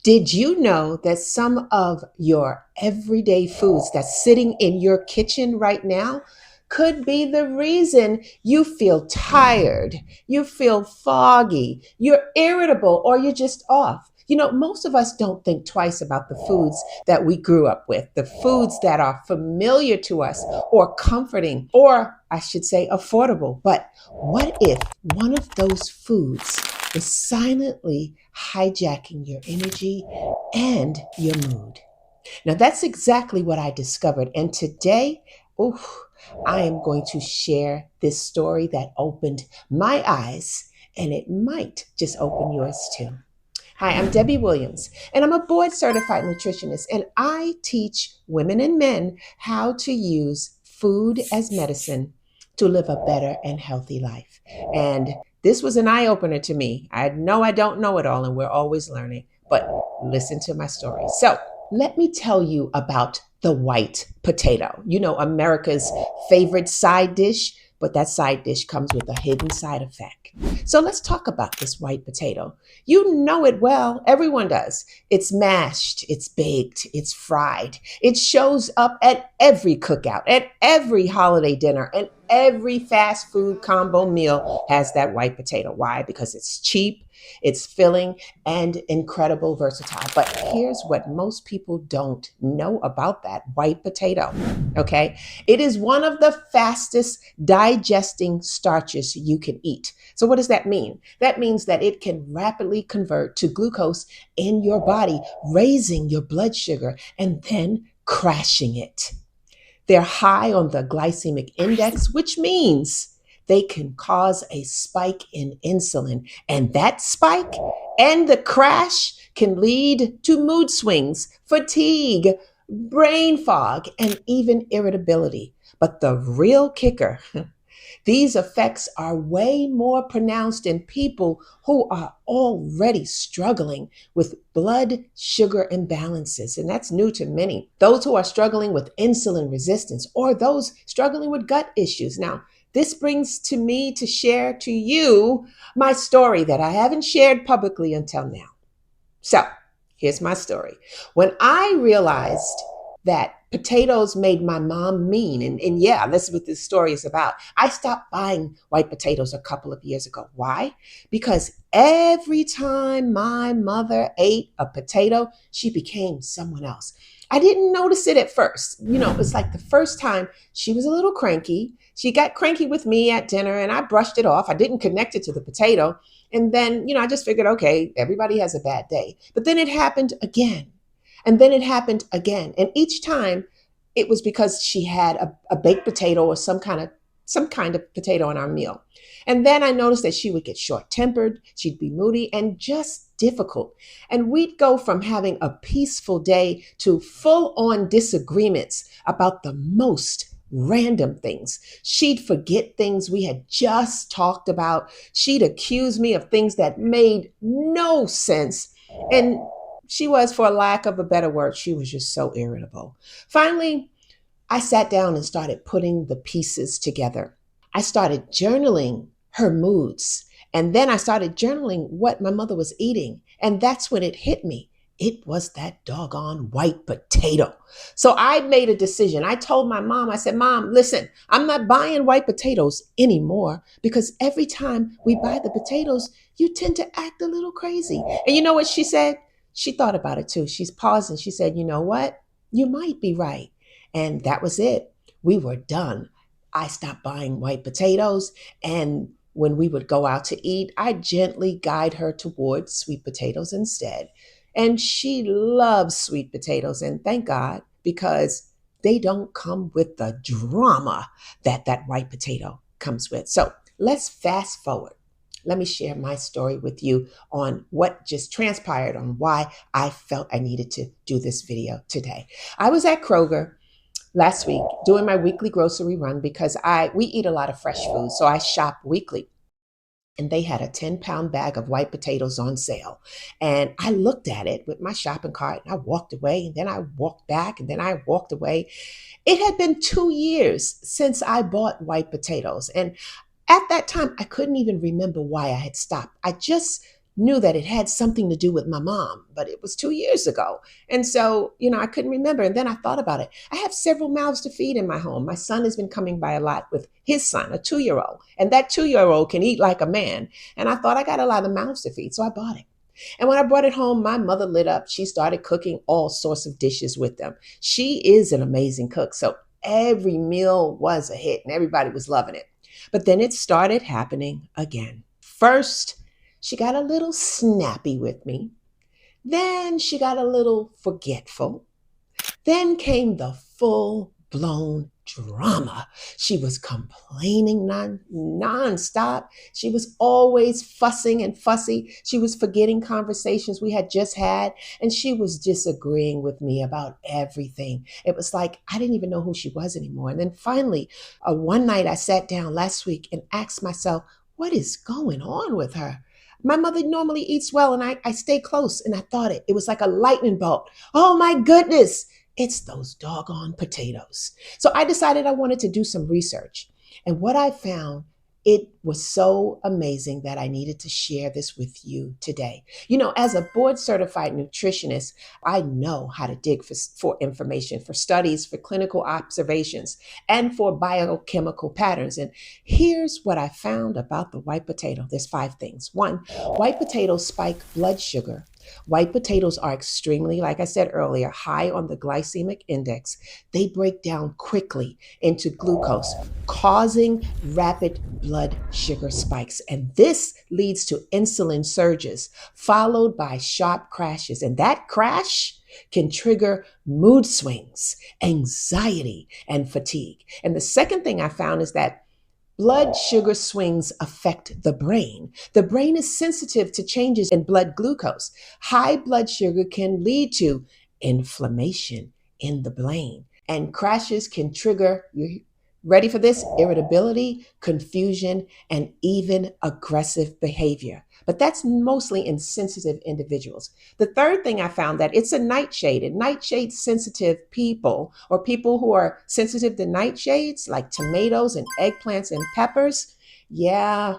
Did you know that some of your everyday foods that's sitting in your kitchen right now could be the reason you feel tired, you feel foggy, you're irritable, or you're just off? Most of us don't think twice about the foods that we grew up with, the foods that are familiar to us or comforting, or I should say affordable. But what if one of those foods is silently hijacking your energy and your mood? Now, that's exactly what I discovered. And today, oof, I am going to share this story that opened my eyes, and it might just open yours too. Hi, I'm Debbie Williams, and I'm a board certified nutritionist, and I teach women and men how to use food as medicine to live a better and healthy life. And this was an eye opener to me. I know I don't know it all, and we're always learning, but listen to my story. So, let me tell you about the white potato. America's favorite side dish, but that side dish comes with a hidden side effect. So let's talk about this white potato. You know it well. Everyone does. It's mashed, it's baked, it's fried. It shows up at every cookout, at every holiday dinner, and every fast food combo meal has that white potato. Why? Because it's cheap, it's filling, and incredible versatile. But here's what most people don't know about that white potato. Okay. It is one of the fastest digesting starches you can eat. So what does that mean? That means that it can rapidly convert to glucose in your body, raising your blood sugar and then crashing it. They're high on the glycemic index, which means they can cause a spike in insulin. And that spike and the crash can lead to mood swings, fatigue, brain fog, and even irritability. But the real kicker, these effects are way more pronounced in people who are already struggling with blood sugar imbalances. And that's new to many. Those who are struggling with insulin resistance or those struggling with gut issues. Now, this brings to me to share to you my story that I haven't shared publicly until now. So here's my story. When I realized that potatoes made my mom mean, and yeah, this is what this story is about. I stopped buying white potatoes a couple of years ago. Why? Because every time my mother ate a potato, she became someone else. I didn't notice it at first. It was like the first time she was a little cranky. She got cranky with me at dinner and I brushed it off. I didn't connect it to the potato. And then, I just figured, okay, everybody has a bad day. But then it happened again. And then it happened again. And each time it was because she had a baked potato or some kind of potato in our meal. And then I noticed that she would get short-tempered, she'd be moody and just difficult. And we'd go from having a peaceful day to full-on disagreements about the most random things. She'd forget things we had just talked about. She'd accuse me of things that made no sense. And she was, for lack of a better word, she was just so irritable. Finally, I sat down and started putting the pieces together. I started journaling her moods. And then I started journaling what my mother was eating. And that's when it hit me. It was that doggone white potato. So I made a decision. I told my mom, I said, Mom, listen, I'm not buying white potatoes anymore because every time we buy the potatoes, you tend to act a little crazy. And you know what she said? She thought about it too. She's paused and she said, you know what? You might be right. And that was it. We were done. I stopped buying white potatoes. And when we would go out to eat, I gently guide her towards sweet potatoes instead. And she loves sweet potatoes. And thank God, because they don't come with the drama that white potato comes with. So let's fast forward. Let me share my story with you on what just transpired, on why I felt I needed to do this video today. I was at Kroger last week doing my weekly grocery run because we eat a lot of fresh food, so I shop weekly. And they had a 10-pound bag of white potatoes on sale. And I looked at it with my shopping cart and I walked away and then I walked back and then I walked away. It had been 2 years since I bought white potatoes. And at that time, I couldn't even remember why I had stopped. I just knew that it had something to do with my mom, but it was 2 years ago. And so, I couldn't remember. And then I thought about it. I have several mouths to feed in my home. My son has been coming by a lot with his son, a 2-year-old, and that 2-year-old can eat like a man. And I thought I got a lot of mouths to feed. So I bought it. And when I brought it home, my mother lit up. She started cooking all sorts of dishes with them. She is an amazing cook. So every meal was a hit and everybody was loving it. But then it started happening again. First, she got a little snappy with me. Then she got a little forgetful. Then came the full blown drama. She was complaining non-stop. She was always fussing and fussy. She was forgetting conversations we had just had, and she was disagreeing with me about everything. It was like I didn't even know who she was anymore. And then finally, one night I sat down last week and asked myself, what is going on with her? My mother normally eats well, and I stay close, and I thought it was like a lightning bolt. Oh my goodness, it's those doggone potatoes. So I decided I wanted to do some research. And what I found, it was so amazing that I needed to share this with you today. As a board certified nutritionist, I know how to dig for information, for studies, for clinical observations, and for biochemical patterns. And here's what I found about the white potato. There's 5 things. 1, white potatoes spike blood sugar. White potatoes are extremely, like I said earlier, high on the glycemic index. They break down quickly into glucose, causing rapid blood sugar spikes. And this leads to insulin surges, followed by sharp crashes. And that crash can trigger mood swings, anxiety, and fatigue. And the second thing I found is that blood sugar swings affect the brain. The brain is sensitive to changes in blood glucose. High blood sugar can lead to inflammation in the brain, and crashes can trigger, you ready for this? Irritability, confusion, and even aggressive behavior. But that's mostly in sensitive individuals. The third thing I found that it's a nightshade, and nightshade sensitive people, or people who are sensitive to nightshades like tomatoes and eggplants and peppers, yeah,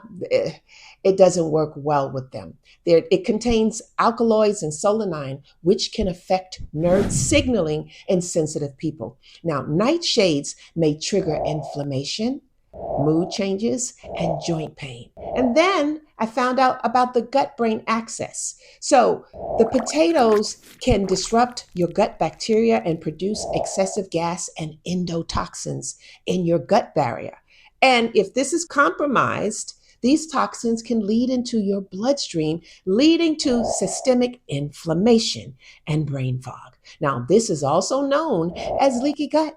it doesn't work well with them. It contains alkaloids and solanine, which can affect nerve signaling in sensitive people. Now, nightshades may trigger inflammation, mood changes, and joint pain. And then I found out about the gut-brain axis. So the potatoes can disrupt your gut bacteria and produce excessive gas and endotoxins in your gut barrier. And if this is compromised, these toxins can lead into your bloodstream, leading to systemic inflammation and brain fog. Now, this is also known as leaky gut,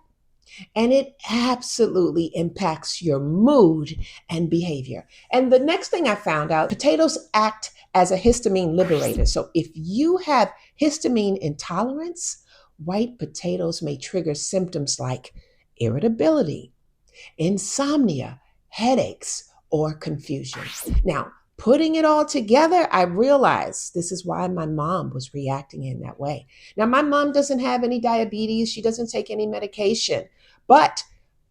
and it absolutely impacts your mood and behavior. And the next thing I found out, potatoes act as a histamine liberator. So if you have histamine intolerance, white potatoes may trigger symptoms like irritability, insomnia, headaches, or confusion. Now, putting it all together, I realized this is why my mom was reacting in that way. Now, my mom doesn't have any diabetes. She doesn't take any medication, but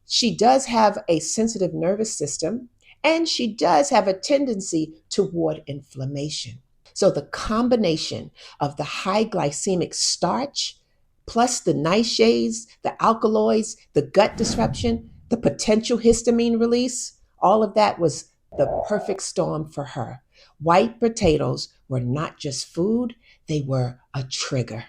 she does have a sensitive nervous system, and she does have a tendency toward inflammation. So the combination of the high glycemic starch plus the nightshades, the alkaloids, the gut disruption, the potential histamine release, all of that was the perfect storm for her. White potatoes were not just food, they were a trigger.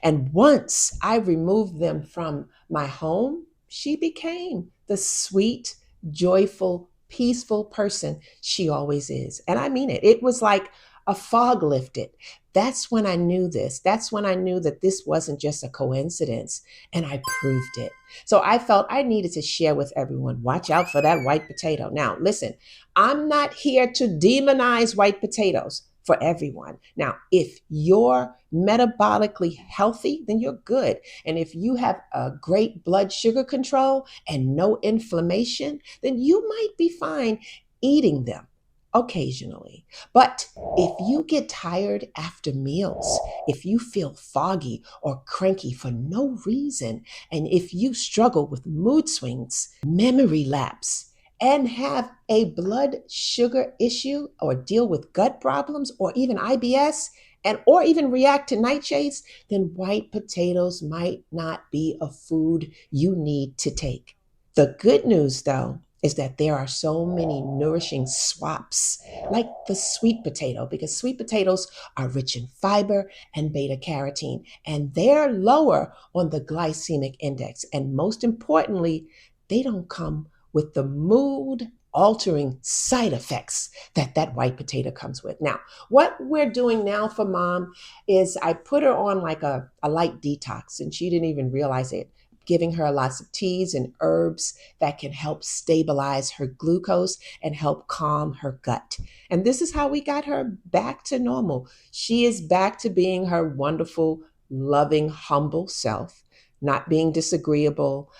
And once I removed them from my home, she became the sweet, joyful, peaceful person she always is. And I mean it. It was like a fog lifted. That's when I knew this. That's when I knew that this wasn't just a coincidence, and I proved it. So I felt I needed to share with everyone. Watch out for that white potato. Now, listen, I'm not here to demonize white potatoes for everyone. Now, if you're metabolically healthy, then you're good. And if you have a great blood sugar control and no inflammation, then you might be fine eating them occasionally. But if you get tired after meals, if you feel foggy or cranky for no reason, and if you struggle with mood swings, memory lapse, and have a blood sugar issue or deal with gut problems or even IBS and or even react to nightshades, then white potatoes might not be a food you need to take. The good news, though, is that there are so many nourishing swaps, like the sweet potato, because sweet potatoes are rich in fiber and beta carotene, and they're lower on the glycemic index. And most importantly, they don't come with the mood altering side effects that that white potato comes with. Now, what we're doing now for mom is I put her on like a light detox, and she didn't even realize it, giving her lots of teas and herbs that can help stabilize her glucose and help calm her gut. And this is how we got her back to normal. She is back to being her wonderful, loving, humble self, not being disagreeable,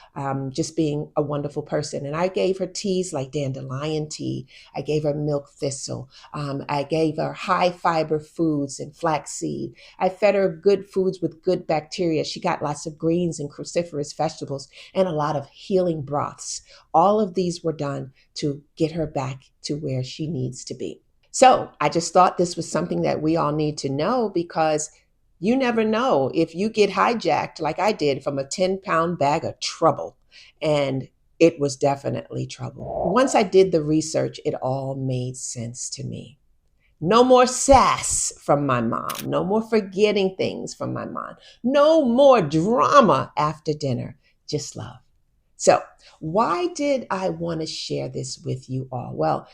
just being a wonderful person. And I gave her teas like dandelion tea. I gave her milk thistle. I gave her high fiber foods and flaxseed. I fed her good foods with good bacteria. She got lots of greens and cruciferous vegetables and a lot of healing broths. All of these were done to get her back to where she needs to be. So I just thought this was something that we all need to know, because you never know if you get hijacked like I did from a 10-pound bag of trouble. And it was definitely trouble. Once I did the research, it all made sense to me. No more sass from my mom. No more forgetting things from my mom. No more drama after dinner. Just love. So, why did I want to share this with you all? Well,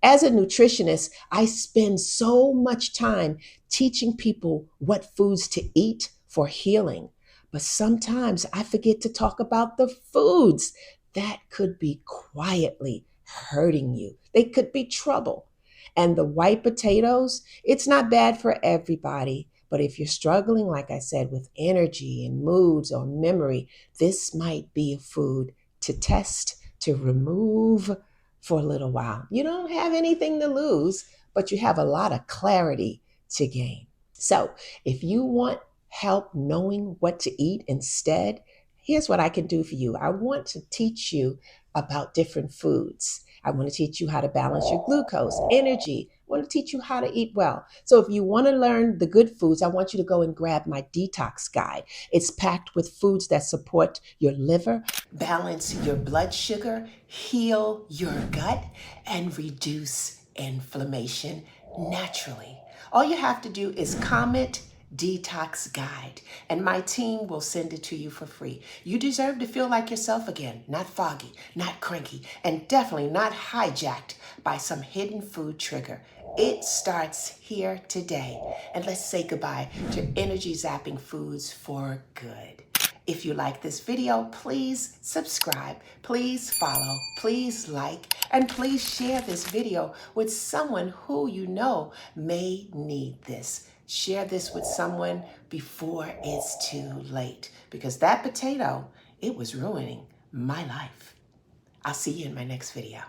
as a nutritionist, I spend so much time teaching people what foods to eat for healing. But sometimes I forget to talk about the foods that could be quietly hurting you. They could be trouble. And the white potatoes, it's not bad for everybody. But if you're struggling, like I said, with energy and moods or memory, this might be a food to test, to remove for a little while. You don't have anything to lose, but you have a lot of clarity to gain. So if you want help knowing what to eat instead, here's what I can do for you. I want to teach you about different foods. I want to teach you how to balance your glucose, energy. I want to teach you how to eat well. So if you want to learn the good foods, I want you to go and grab my detox guide. It's packed with foods that support your liver, balance your blood sugar, heal your gut, and reduce inflammation naturally. All you have to do is comment Detox Guide, and my team will send it to you for free. You deserve to feel like yourself again, not foggy, not cranky, and definitely not hijacked by some hidden food trigger. It starts here today. And let's say goodbye to energy zapping foods for good. If you like this video, please subscribe, please follow, please like, and please share this video with someone who you know may need this. Share this with someone before it's too late, because that potato, it was ruining my life. I'll see you in my next video.